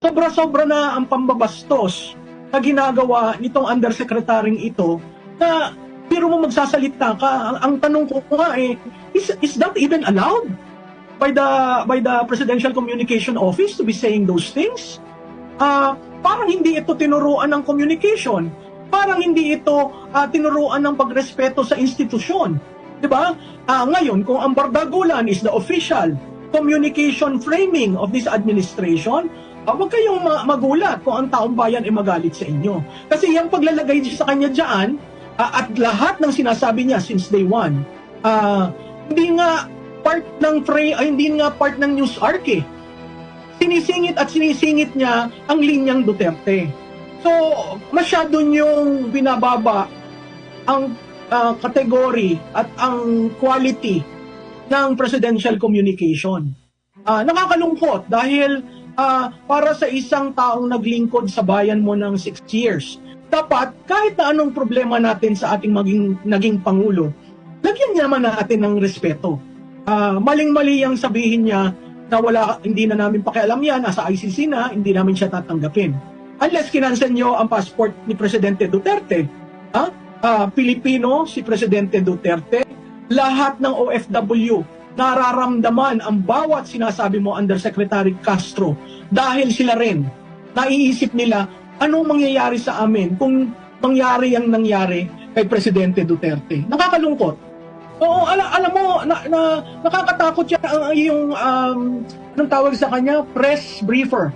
Sobra-sobra na ang pambabastos na ginagawa nitong undersecretarying ito na pero mo magsasalita ka. Ang tanong ko nga is that even allowed by the Presidential Communication Office to be saying those things? Parang hindi ito tinuruan ng communication. Parang hindi ito tinuruan ng pagrespeto sa institusyon. Diba? Ngayon, kung ang bardagulan is the official communication framing of this administration, huwag kayong magulat kung ang taong bayan ay magalit sa inyo. Kasi yung paglalagay sa kanya dyan, at lahat ng sinasabi niya since day one, hindi nga part ng news arc eh. Sinisingit niya ang linyang Duterte. So, masyado niyong binababa ang kategory at ang quality ng presidential communication. Nakakalungkot dahil para sa isang taong naglingkod sa bayan mo ng 6 years, dapat kahit na anong problema natin sa ating naging Pangulo, lagyan naman natin ng respeto. Maling-mali ang sabihin niya na hindi na namin pakialam yan, nasa ICC na, hindi namin siya tatanggapin. Unless kinansen nyo ang passport ni Presidente Duterte, Pilipino si Presidente Duterte, lahat ng OFW nararamdaman ang bawat sinasabi mo, Undersecretary Castro, dahil sila rin naiisip nila anong mangyayari sa amin kung mangyari ang nangyari kay Presidente Duterte. Nakakalungkot. Oo, alam mo, nakakatakot yan yung anong tawag sa kanya? Press briefer.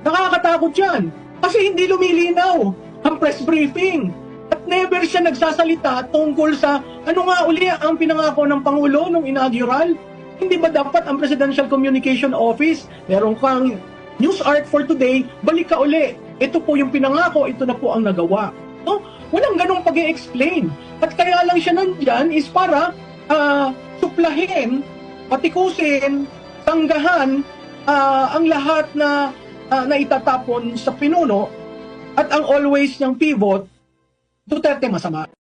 Nakakatakot yan. Kasi hindi lumilinaw ang press briefing. At never siya nagsasalita tungkol sa ano nga uli ang pinangako ng Pangulo nung inaugural. Hindi ba dapat ang Presidential Communication Office, meron kang news arc for today, balik ka uli. Ito po yung pinangako, ito na po ang nagawa. No? Walang ganong pag-i-explain. At kaya lang siya nandyan is para suplahin, patikusin, tanggahan ang lahat na itatapon sa pinuno at ang always niyang pivot, Duterte masama.